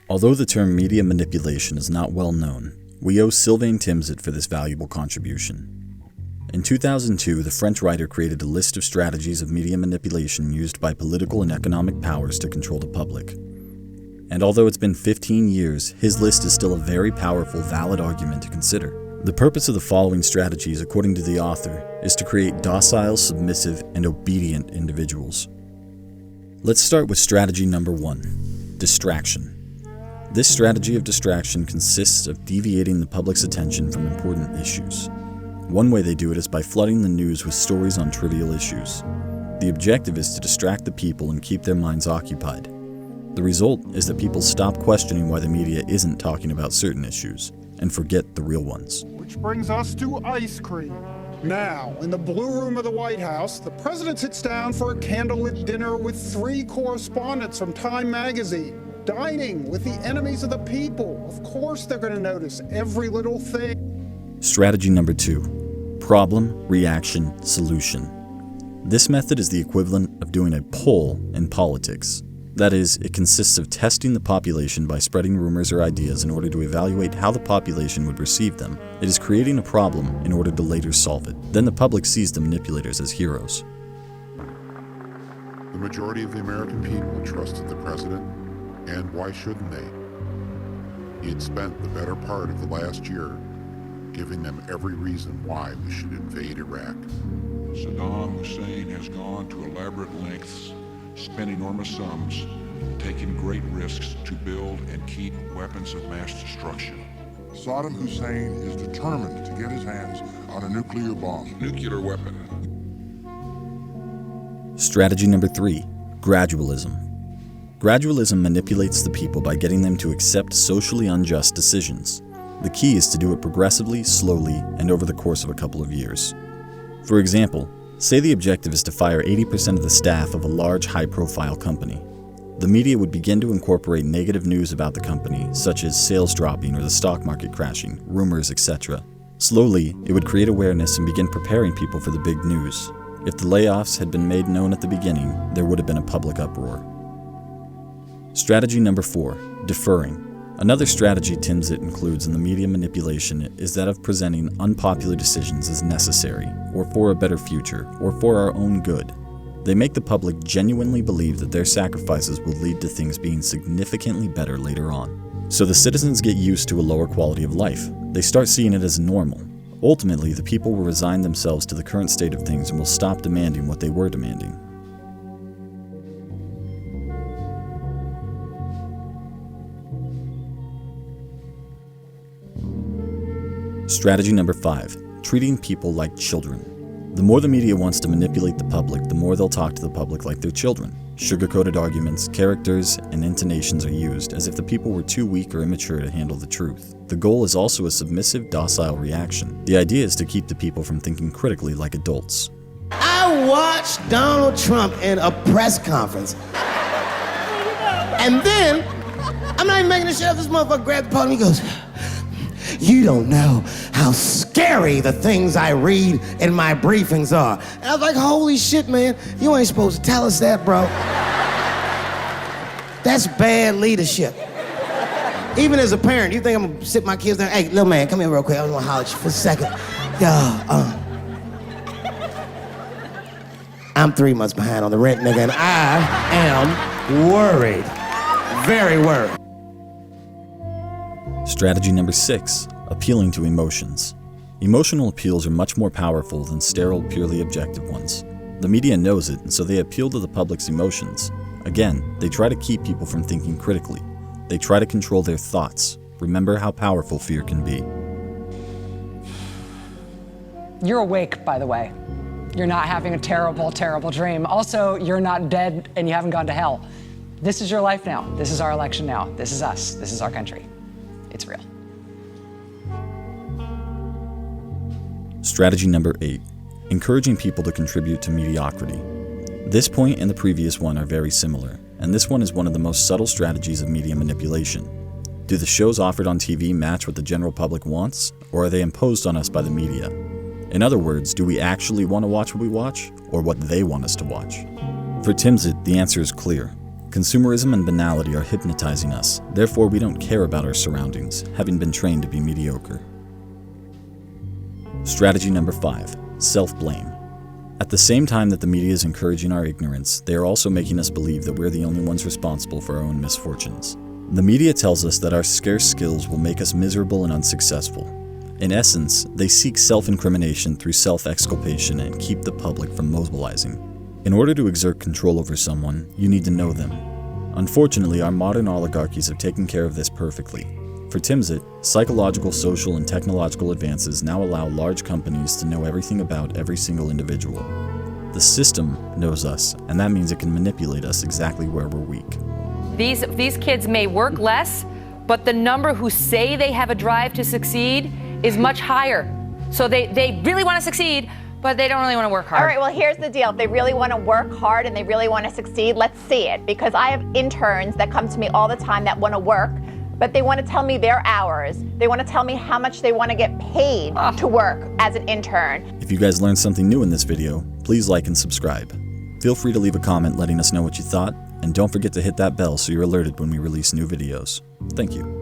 Although the term media manipulation is not well known, we owe Sylvain Timsit for this valuable contribution. In 2002, the French writer created a list of strategies of media manipulation used by political and economic powers to control the public. And although it's been 15 years, his list is still a very powerful, valid argument to consider. The purpose of the following strategies, according to the author, is to create docile, submissive, and obedient individuals. Let's start with strategy number 1, distraction. This strategy of distraction consists of deviating the public's attention from important issues. One way they do it is by flooding the news with stories on trivial issues. The objective is to distract the people and keep their minds occupied. The result is that people stop questioning why the media isn't talking about certain issues and forget the real ones. Which brings us to ice cream. Now, in the Blue Room of the White House, the president sits down for a candlelit dinner with 3 correspondents from Time magazine, dining with the enemies of the people. Of course they're going to notice every little thing. Strategy number 2, problem, reaction, solution. This method is the equivalent of doing a poll in politics. That is, it consists of testing the population by spreading rumors or ideas in order to evaluate how the population would receive them. It is creating a problem in order to later solve it. Then the public sees the manipulators as heroes. The majority of the American people trusted the president, and why shouldn't they? He had spent the better part of the last year giving them every reason why we should invade Iraq. Saddam Hussein has gone to elaborate lengths, spent enormous sums, taking great risks to build and keep weapons of mass destruction. Saddam Hussein is determined to get his hands on a nuclear bomb. Nuclear weapon. Strategy number 3, gradualism. Gradualism manipulates the people by getting them to accept socially unjust decisions. The key is to do it progressively, slowly, and over the course of a couple of years. For example, say the objective is to fire 80% of the staff of a large, high-profile company. The media would begin to incorporate negative news about the company, such as sales dropping or the stock market crashing, rumors, etc. Slowly, it would create awareness and begin preparing people for the big news. If the layoffs had been made known at the beginning, there would have been a public uproar. Strategy number 4, deferring. Another strategy Timsit includes in the media manipulation is that of presenting unpopular decisions as necessary, or for a better future, or for our own good. They make the public genuinely believe that their sacrifices will lead to things being significantly better later on. So the citizens get used to a lower quality of life. They start seeing it as normal. Ultimately, the people will resign themselves to the current state of things and will stop demanding what they were demanding. Strategy number 5, treating people like children. The more the media wants to manipulate the public, the more they'll talk to the public like they're children. Sugar-coated arguments, characters, and intonations are used as if the people were too weak or immature to handle the truth. The goal is also a submissive, docile reaction. The idea is to keep the people from thinking critically like adults. I watched Donald Trump in a press conference. And then, I'm not even making this shit up, this motherfucker grabbed the podium, he goes, "You don't know how scary the things I read in my briefings are." And I was like, holy shit, man, you ain't supposed to tell us that, bro. That's bad leadership. Even as a parent, you think I'm gonna sit my kids down? Hey, little man, come here real quick. I want to holler at you for a second. I'm 3 months behind on the rent, nigga, and I am worried. Very worried. Strategy number 6, appealing to emotions. Emotional appeals are much more powerful than sterile, purely objective ones. The media knows it, and so they appeal to the public's emotions. Again, they try to keep people from thinking critically. They try to control their thoughts. Remember how powerful fear can be. You're awake, by the way. You're not having a terrible, terrible dream. Also, you're not dead and you haven't gone to hell. This is your life now. This is our election now. This is us. This is our country. It's real. Strategy number 8, encouraging people to contribute to mediocrity. This point and the previous one are very similar, and this one is one of the most subtle strategies of media manipulation. Do the shows offered on TV match what the general public wants, or are they imposed on us by the media? In other words, do we actually want to watch what we watch, or what they want us to watch? For Timsit, the answer is clear. Consumerism and banality are hypnotizing us, therefore we don't care about our surroundings, having been trained to be mediocre. Strategy number 5. Self-blame. At the same time that the media is encouraging our ignorance, they are also making us believe that we're the only ones responsible for our own misfortunes. The media tells us that our scarce skills will make us miserable and unsuccessful. In essence, they seek self-incrimination through self-exculpation and keep the public from mobilizing. In order to exert control over someone, you need to know them. Unfortunately, our modern oligarchies have taken care of this perfectly. For Timsit, psychological, social, and technological advances now allow large companies to know everything about every single individual. The system knows us, and that means it can manipulate us exactly where we're weak. These kids may work less, but the number who say they have a drive to succeed is much higher. So they really want to succeed, but they don't really want to work hard. All right, well, here's the deal. If they really want to work hard and they really want to succeed, let's see it. Because I have interns that come to me all the time that want to work, but they want to tell me their hours. They want to tell me how much they want to get paid to work as an intern. If you guys learned something new in this video, please like and subscribe. Feel free to leave a comment letting us know what you thought, and don't forget to hit that bell so you're alerted when we release new videos. Thank you.